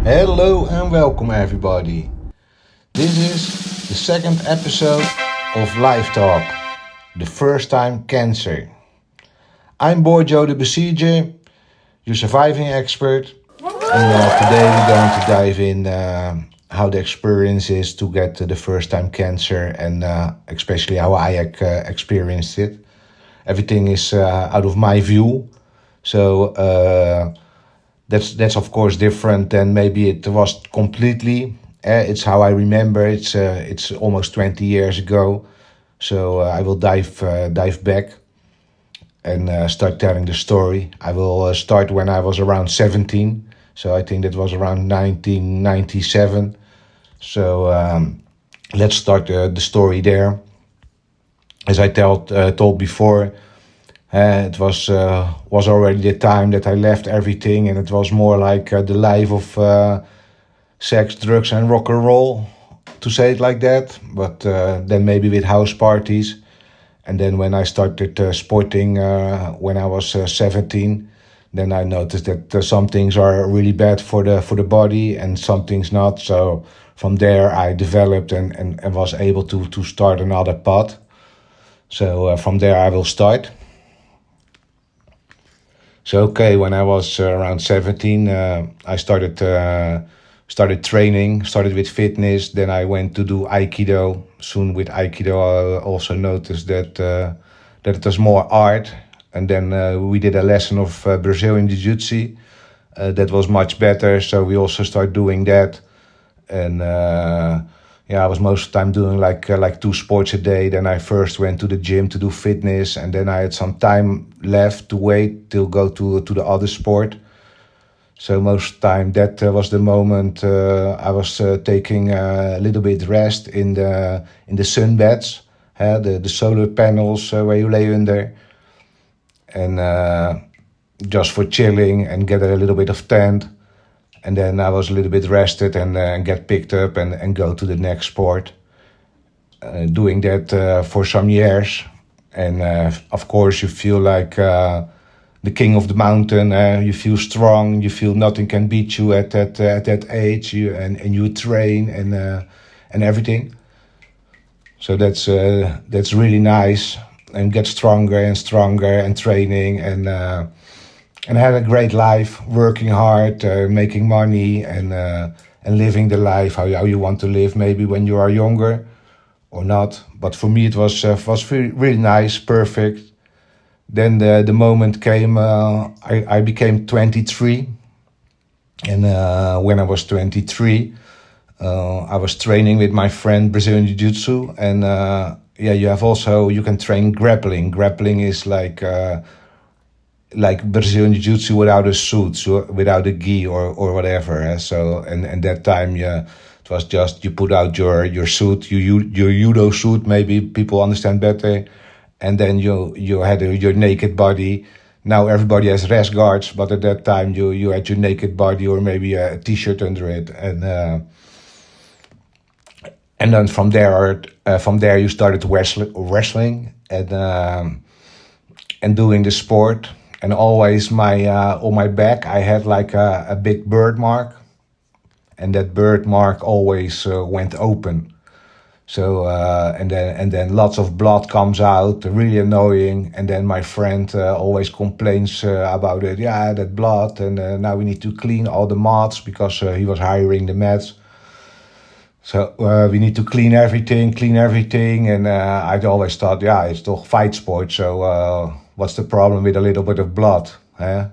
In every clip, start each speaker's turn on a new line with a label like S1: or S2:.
S1: Hello and welcome everybody. This is the second episode of Live Talk, the first time cancer. I'm Bojo the Besieger, your surviving expert, and today we're going to dive in how the experience is to get the first time cancer and especially how I experienced it. Everything is out of my view, so that's of course different than maybe it was completely. It's how I remember. It's almost 20 years ago, so I will dive back and start telling the story. I will start when I was around 17, so I think that was around 1997. So let's start the story there. As I told before, it was already the time that I left everything, and it was more like the life of sex, drugs, and rock and roll, to say it like that. But then maybe with house parties, and then when I started sporting when I was 17, then I noticed that some things are really bad for the body, and some things not. So from there, I developed and was able to start another path. So from there, I will start. So okay, when I was around 17, I started training, started with fitness. Then I went to do Aikido. Soon with Aikido, I also noticed that it was more art. And then we did a lesson of Brazilian Jiu-Jitsu. That was much better, so we also started doing that. And I was most of the time doing like 2 sports a day. Then I first went to the gym to do fitness, and then I had some time left to wait till go to the other sport. So most of the time that was the moment I was taking a little bit rest in the sunbeds, the solar panels where you lay under, and just for chilling and get a little bit of tan. And then I was a little bit rested and get picked up and go to the next sport. Doing that for some years. And of course you feel like the king of the mountain. You feel strong. You feel nothing can beat you at that age. And you train and everything. So that's really nice. And get stronger and stronger and training and had a great life, working hard, making money, and living the life how you want to live. Maybe when you are younger, or not. But for me, it was really nice, perfect. Then the moment came. I became 23, and when I was 23, I was training with my friend Brazilian Jiu-Jitsu, and you can train grappling. Grappling is like Brazilian Jiu-Jitsu without a suit, so without a gi or whatever. So and that time, it was just you put out your suit, your judo suit. Maybe people understand better, and then you had your naked body. Now everybody has rash guards, but at that time you had your naked body or maybe a t-shirt under it, and then from there you started wrestling and doing the sport. And always on my back I had like a big birthmark, and that birthmark always went open. So and then lots of blood comes out, really annoying. And then my friend always complains about it. Yeah, that blood, and now we need to clean all the mats because he was hiring the mats. So we need to clean everything. And I'd always thought, it's toch fight sport, so what's the problem with a little bit of blood? A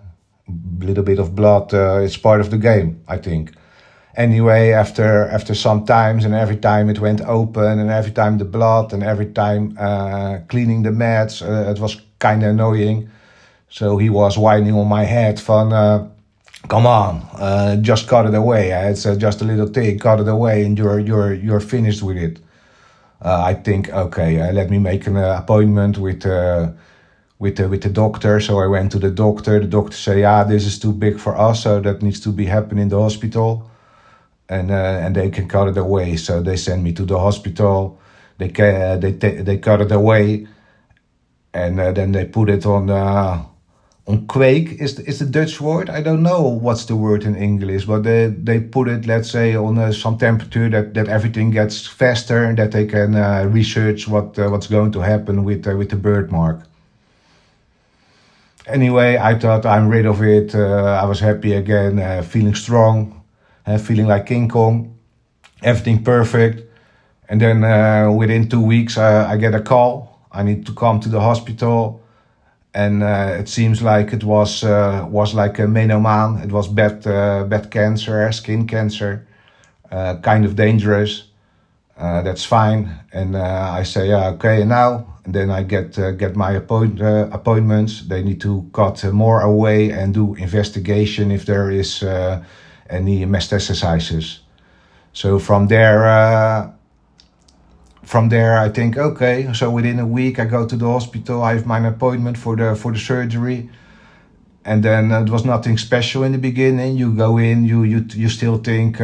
S1: little bit of blood, it's part of the game, I think. Anyway, after some times, and every time it went open, and every time the blood, and every time cleaning the mats, it was kind of annoying. So he was whining on my head van, come on, just cut it away. It's just a little thing, cut it away, and you're finished with it. I think, okay, let me make an appointment with the doctor. So I went to the doctor. The doctor said, this is too big for us, so that needs to be happening in the hospital, and they can cut it away. So they sent me to the hospital. They cut it away, and then they put it on on quake is the Dutch word. I don't know what's the word in English, but they put it, let's say, on some temperature that everything gets faster and that they can research what's going to happen with the birthmark. Anyway, I thought I'm rid of it. I was happy again, feeling strong, feeling like King Kong, everything perfect. And then within 2 weeks, I get a call. I need to come to the hospital. And it seems like it was like a melanoma. It was bad cancer, skin cancer, kind of dangerous. That's fine. And I say, okay, now. And then I get my appointments. They need to cut more away and do investigation if there is any metastases. So from there, I think, okay. So within a week, I go to the hospital. I have my appointment for the surgery. And then it was nothing special in the beginning. You go in, you still think,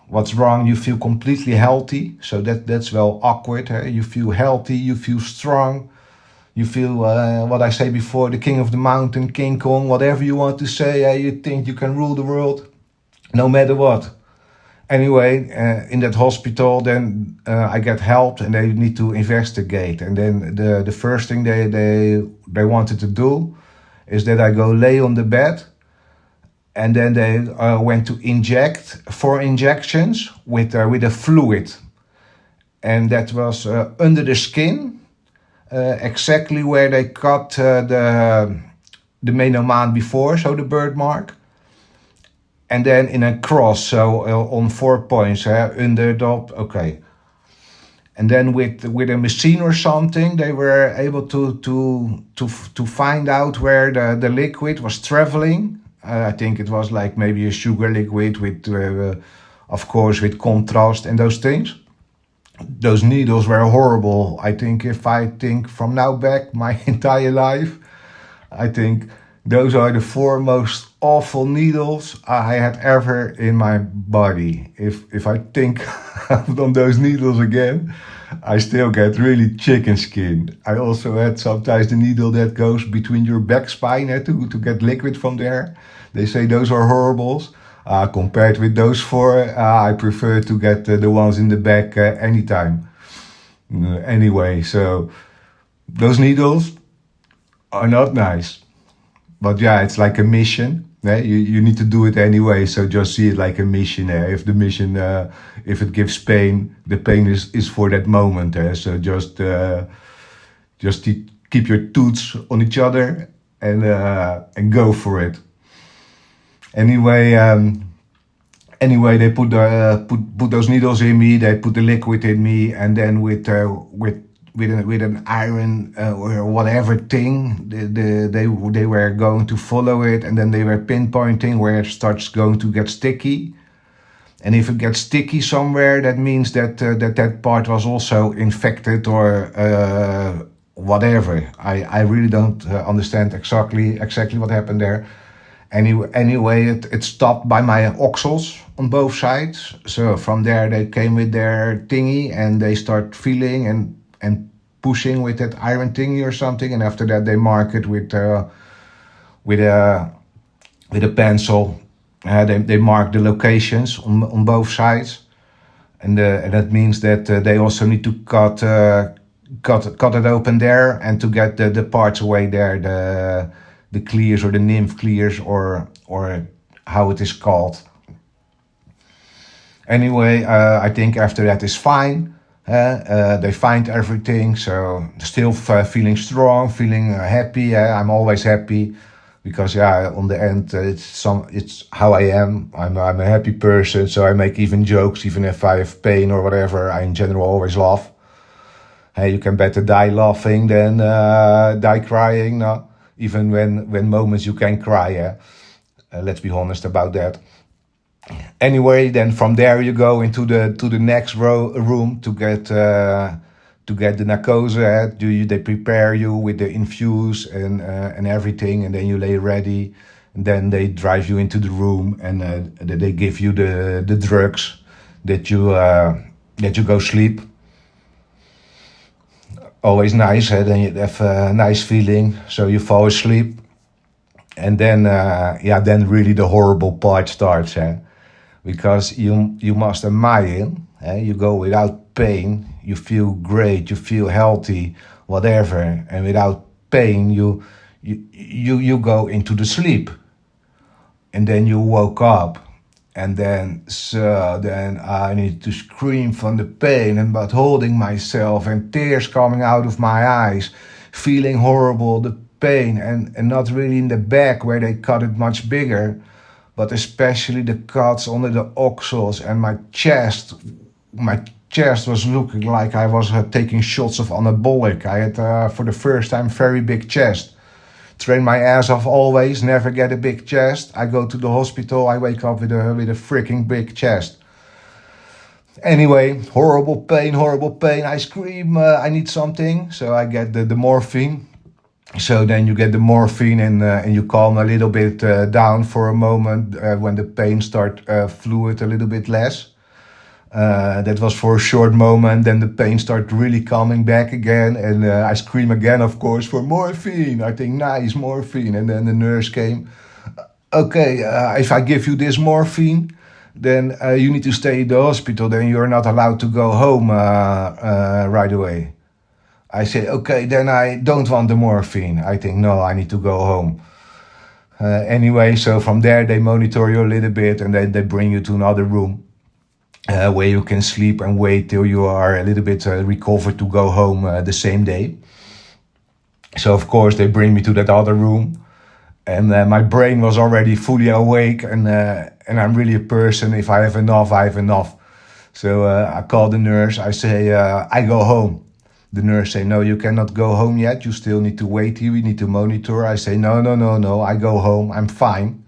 S1: what's wrong? You feel completely healthy, so that's well awkward. You feel healthy, you feel strong, you feel what I say before, the king of the mountain, King Kong, whatever you want to say. You think you can rule the world, no matter what. Anyway, in that hospital, then I get help, and they need to investigate. And then the first thing they wanted to do is that I go lay on the bed. And then they went to inject 4 injections with a fluid. And that was under the skin, exactly where they cut the melanoma before, so the birthmark. And then in a cross, so on 4 points, under, top, okay. And then with a machine or something, they were able to find out where the liquid was traveling. I think it was like maybe a sugar liquid with, of course, with contrast and those things. Those needles were horrible. I think if I think from now back my entire life, I think those are the 4 most awful needles I had ever in my body. If I think on those needles again, I still get really chicken skin. I also had sometimes the needle that goes between your back spine to get liquid from there. They say those are horribles. Compared with those 4, I prefer to get the ones in the back anytime. Anyway, so those needles are not nice. But yeah, it's like a mission. You need to do it anyway, so just see it like a mission. If the mission, if it gives pain, the pain is for that moment. So just keep your toots on each other and go for it. Anyway, they put those needles in me. They put the liquid in me, and then with an iron or whatever thing, they were going to follow it, and then they were pinpointing where it starts going to get sticky. And if it gets sticky somewhere, that means that part was also infected or whatever. I really don't understand exactly what happened there. Anyway, it stopped by my oxals on both sides. So from there they came with their thingy and they start feeling and pushing with that iron thingy or something. And after that they mark it with a pencil. They mark the locations on both sides, and that means that they also need to cut it open there and to get the parts away there, the clears or the nymph clears or how it is called. Anyway, I think after that is fine. They find everything, so still feeling strong, feeling happy. I'm always happy because on the end it's how I am. I'm a happy person, so I make even jokes, even if I have pain or whatever. I in general always laugh. Hey, you can better die laughing than die crying. No? Even when moments you can cry, let's be honest about that. Anyway, then from there you go into the next room to get the narcose. They prepare you with the infuse and everything, and then you lay ready. And then they drive you into the room and they give you the drugs that you go sleep. always nice. Then you have a nice feeling, so you fall asleep, and then then really the horrible part starts. Because you must imagine, you go without pain, you feel great, you feel healthy, whatever, and without pain you go into the sleep, and then you woke up, and then I need to scream from the pain, and but holding myself, and tears coming out of my eyes, feeling horrible, the pain, and not really in the back where they cut it much bigger, but especially the cuts under the oxals and my chest. My chest was looking like I was taking shots of anabolic. I had, for the first time, very big chest. Train my ass off always, never get a big chest. I go to the hospital, I wake up with a freaking big chest. Anyway, horrible pain. I scream, I need something. So I get the morphine. So then you get the morphine, and you calm a little bit down for a moment when the pain start fluid a little bit less. That was for a short moment. Then the pain start really coming back again, and I scream again, of course, for morphine. I think, nice, morphine. And then the nurse came. Okay, if I give you this morphine, then you need to stay in the hospital. Then you're not allowed to go home right away. I say, okay, then I don't want the morphine. I think, no, I need to go home. Anyway, so from there they monitor you a little bit, and then they bring you to another room where you can sleep and wait till you are a little bit recovered to go home the same day. So of course they bring me to that other room, and my brain was already fully awake, and I'm really a person, if I have enough, I have enough. So I call the nurse, I say, I go home. The nurse say, no, you cannot go home yet. You still need to wait here. We need to monitor. I say, no. I go home. I'm fine.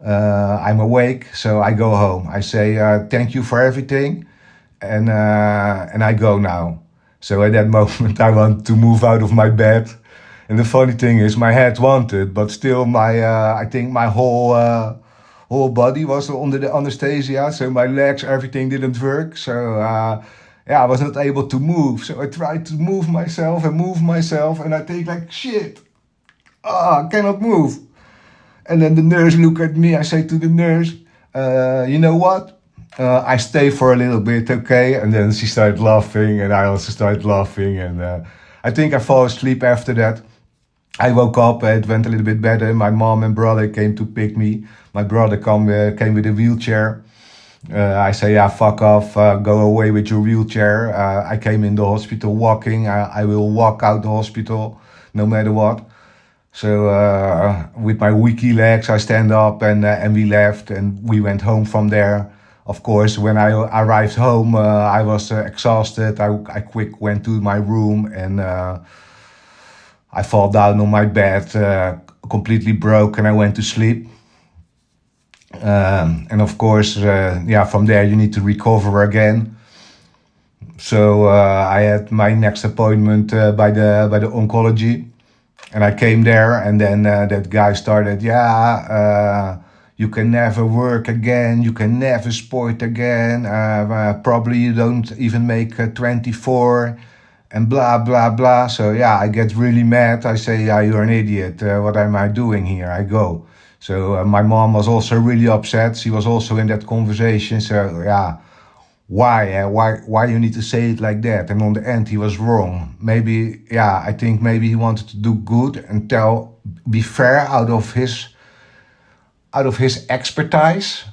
S1: I'm awake, so I go home. I say, thank you for everything, and I go now. So at that moment, I want to move out of my bed. And the funny thing is, my head wanted, but still, I think my whole body was under the anesthesia. So my legs, everything didn't work. So. I was not able to move, so I tried to move myself, and I think like, shit, I cannot move. And then the nurse look at me, I say to the nurse, you know what, I stay for a little bit, okay? And then she started laughing, and I also started laughing, and I think I fall asleep after that. I woke up, it went a little bit better. My mom and brother came to pick me. My brother came with a wheelchair. I say, fuck off, go away with your wheelchair. I came in the hospital walking. I will walk out the hospital no matter what. So with my weaky legs, I stand up, and we left, and we went home from there. Of course, when I arrived home, I was exhausted. I quick went to my room, and I fall down on my bed, completely broke, and I went to sleep. And of course, from there you need to recover again. So I had my next appointment by the oncology, and I came there, and then that guy started, you can never work again, you can never sport again, probably you don't even make 24, and blah blah blah. So I get really mad. I say, you're an idiot, what am I doing here? I go. So my mom was also really upset. She was also in that conversation. So why you need to say it like that? And on the end, he was wrong. Maybe, I think maybe he wanted to do good and be fair out of his expertise.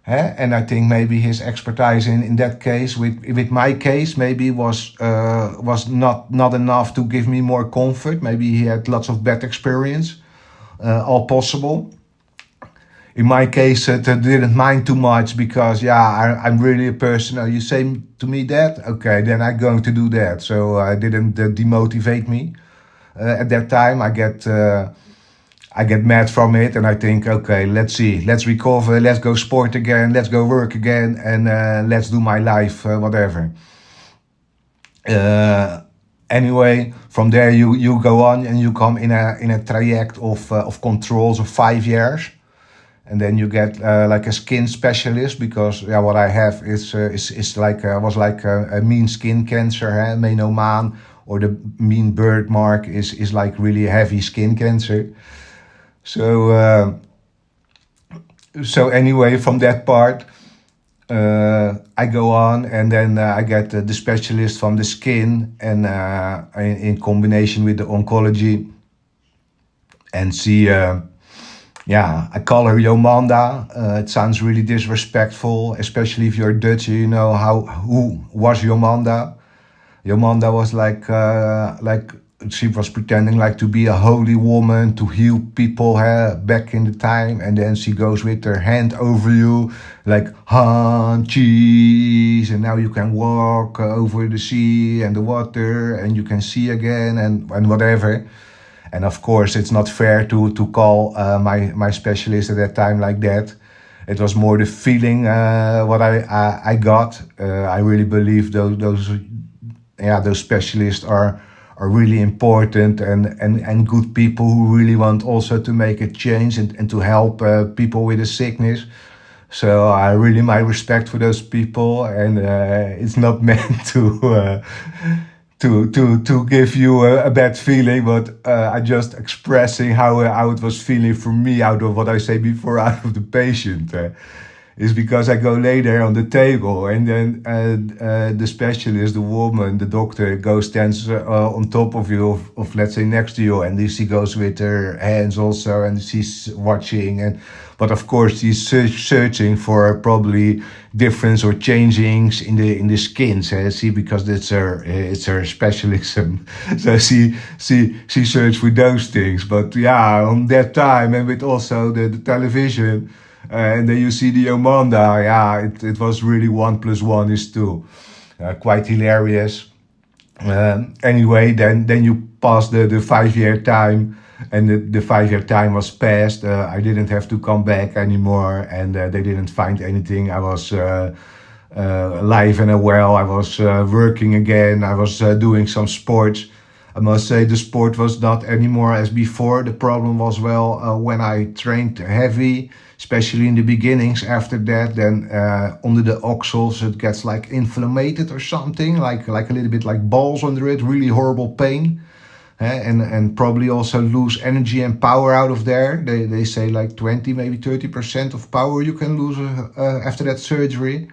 S1: And I think maybe his expertise in that case, with my case, maybe was not enough to give me more comfort. Maybe he had lots of bad experience, all possible. In my case, I didn't mind too much because, I'm really a person. You say to me that? Okay, then I'm going to do that. So I didn't demotivate me. At that time, I get mad from it, and I think, okay, let's see. Let's recover. Let's go sport again. Let's go work again. And let's do my life, whatever. Anyway, from there, you go on and you come in a tract of controls of 5 years. And then you get like a skin specialist, because what I have is like was like a mean skin cancer, menomaan, or the mean birthmark is like really heavy skin cancer. So so anyway, from that part, I go on, and then I get the specialist from the skin, and in combination with the oncology, and she, I call her Jomanda. It sounds really disrespectful, especially if you're Dutch. You know who was Jomanda. Jomanda was like she was pretending like to be a holy woman to heal people back in the time, and then she goes with her hand over you like cheese, and now you can walk over the sea and the water, and you can see again, and whatever. And of course, it's not fair to call my specialist at that time like that. It was more the feeling what I got. I really believe those specialists are really important, and good people who really want also to make a change and to help people with a sickness. So I really my respect for those people, and it's not meant to give you a bad feeling, but I just expressing how it was feeling for me out of what I say before, out of the patient. Is because I go lay there on the table, and then the specialist, the woman, the doctor, stands on top of you, of let's say next to you, and she goes with her hands also, and she's watching, but of course she's searching for probably difference or changings in the skin, see, because it's her specialism. So she searched for those things. But on that time, and with also the television. And then you see the Jomanda, it was really 1 + 1 is 2. Quite hilarious. Anyway, then you pass the 5-year time, and the 5-year time was passed. I didn't have to come back anymore, and they didn't find anything. I was alive and well. I was working again. I was doing some sports. I must say the sport was not anymore as before. The problem was, when I trained heavy, especially in the beginnings. After that, then under the oxals, it gets like inflamed or something, like a little bit like balls under it, really horrible pain. And probably also lose energy and power out of there. They say like 20, maybe 30% of power you can lose after that surgery.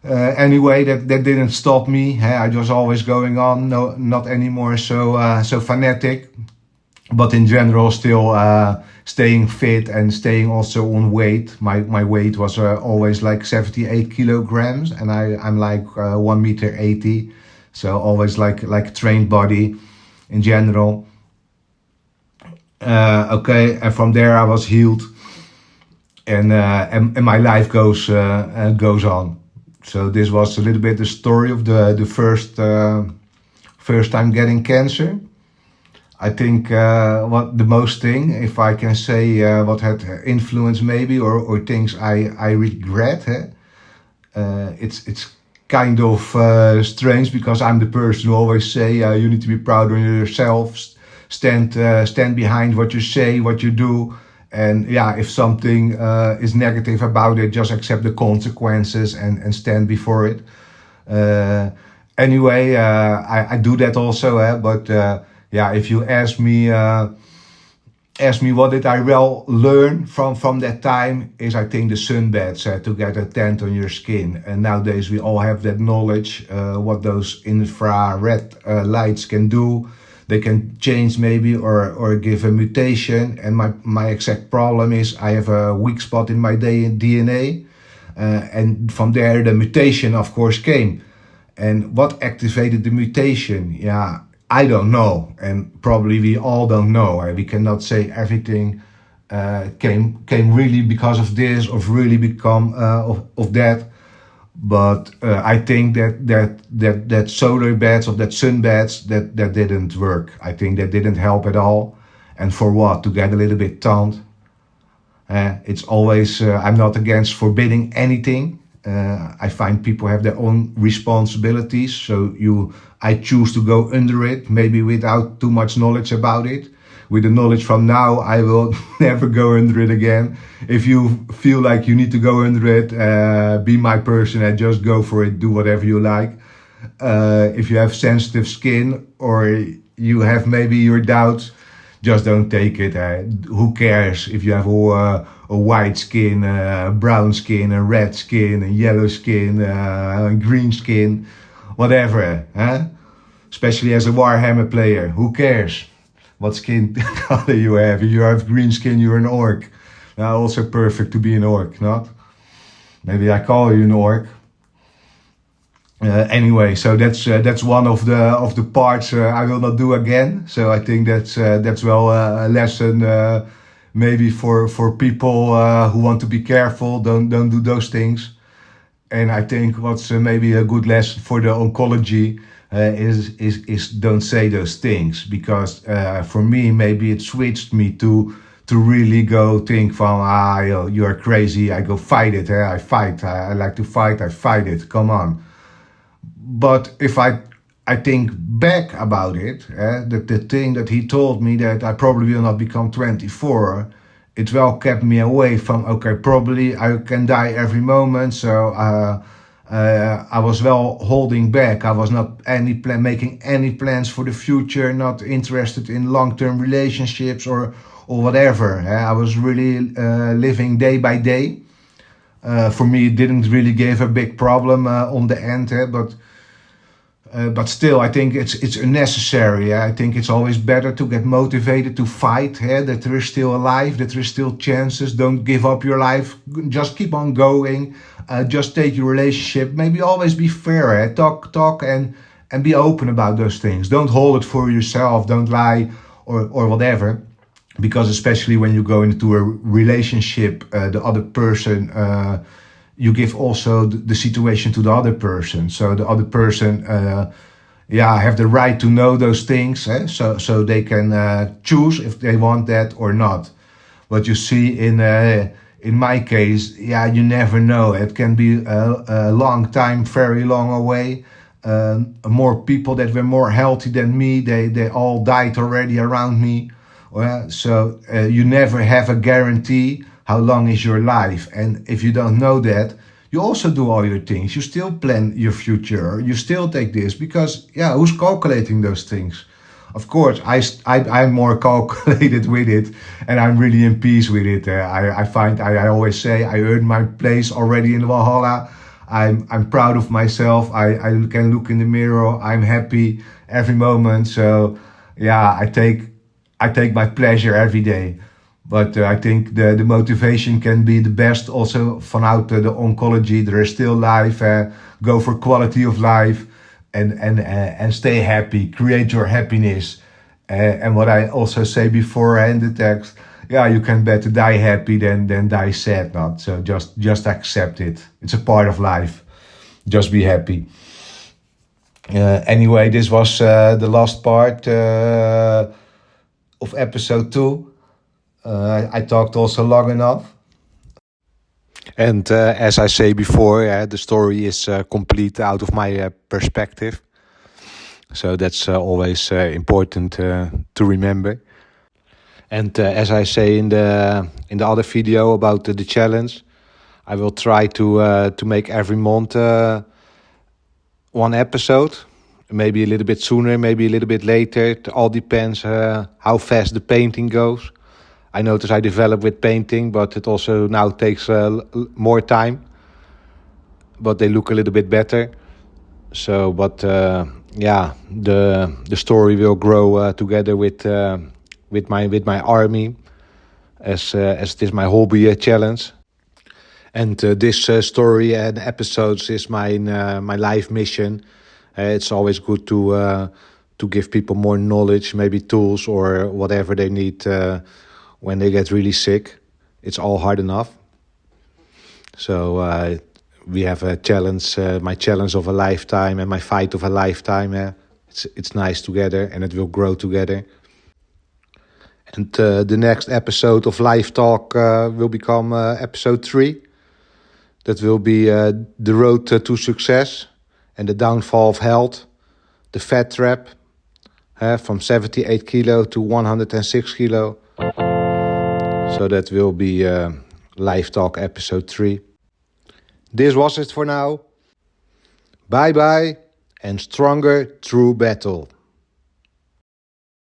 S1: Anyway, that didn't stop me. I was always going on, no, not anymore so fanatic, but in general still staying fit and staying also on weight. My weight was always like 78 kilograms, and I'm like 1 meter 80, so always like a trained body in general. Okay, and from there I was healed, and my life goes on. So this was a little bit the story of the first time getting cancer. I think what the most thing, if I can say, what had influence maybe, or things I regret. It's kind of strange, because I'm the person who always say you need to be proud of yourself, stand behind what you say, what you do. And if something is negative about it, just accept the consequences and stand before it. Anyway, I do that also, but if you ask me what did I learn from that time, is I think the sunbaths, to get a tent on your skin. And nowadays we all have that knowledge, what those infrared lights can do. They can change maybe or give a mutation. And my exact problem is I have a weak spot in my DNA. And from there the mutation of course came. And what activated the mutation? I don't know. And probably we all don't know. We cannot say everything came really because of this, or really become of that. But I think that solar baths, of that sun baths, that didn't work. I think that didn't help at all. And for what? To get a little bit tanned. It's always, I'm not against forbidding anything. I find people have their own responsibilities. So I choose to go under it, maybe without too much knowledge about it. With the knowledge from now, I will never go under it again. If you feel like you need to go under it, be my person and just go for it. Do whatever you like. If you have sensitive skin or you have maybe your doubts, just don't take it. Who cares if you have a white skin, brown skin, a red skin, a yellow skin, green skin, whatever. Especially as a Warhammer player, who cares what skin color you have? If you have green skin, you're an orc. Now, also perfect to be an orc, not? Maybe I call you an orc. Anyway, so that's one of the parts I will not do again. So I think that's well a lesson maybe for people who want to be careful. Don't do those things. And I think what's maybe a good lesson for the oncology is don't say those things, because for me maybe it switched me to really go think from you're crazy. I go fight it. I fight. I like to fight. I fight it. Come on. But if I think back about it, the thing that he told me that I probably will not become 24, it well kept me away from, okay, probably I can die every moment. So I was well holding back. I was not making any plans for the future, not interested in long-term relationships or whatever. I was really living day by day. For me, it didn't really give a big problem on the end, but still, I think it's unnecessary. I think it's always better to get motivated to fight, that there is still a life, that there is still chances. Don't give up your life. Just keep on going. Just take your relationship. Maybe always be fair. Talk and be open about those things. Don't hold it for yourself. Don't lie or whatever. Because especially when you go into a relationship, the other person, you give also the situation to the other person. So the other person, have the right to know those things, so they can choose if they want that or not. But you see, in my case, you never know. It can be a long time, very long away. More people that were more healthy than me, they all died already around me. So you never have a guarantee how long is your life. And if you don't know that, you also do all your things. You still plan your future. You still take this because, who's calculating those things? Of course, I'm more calculated with it, and I'm really in peace with it. I find I always say I earned my place already in Valhalla. I'm proud of myself. I can look in the mirror. I'm happy every moment. So I take my pleasure every day. But I think the motivation can be the best also vanuit the oncology. There is still life. Go for quality of life and stay happy. Create your happiness. And what I also say before in the text, you can better die happy than die sad. Not so. Just accept it. It's a part of life. Just be happy. Anyway, this was the last part of episode 2. I talked also long enough. And as I say before, the story is complete out of my perspective. So that's always important to remember. And as I say in the other video about the challenge, I will try to make every month one episode. Maybe a little bit sooner, maybe a little bit later. It all depends how fast the painting goes. I notice I develop with painting, but it also now takes more time. But they look a little bit better. So, but the story will grow together with my army, as it is my hobby challenge. And this story and episodes is my life mission. It's always good to give people more knowledge, maybe tools or whatever they need. When they get really sick, it's all hard enough. So we have a challenge, my challenge of a lifetime and my fight of a lifetime. It's nice together and it will grow together. And the next episode of Live Talk will become episode 3. That will be the road to success and the downfall of health, the fat trap, from 78 kilo to 106 kilo. So that will be Live Talk episode 3. This was it for now. Bye bye and stronger through battle.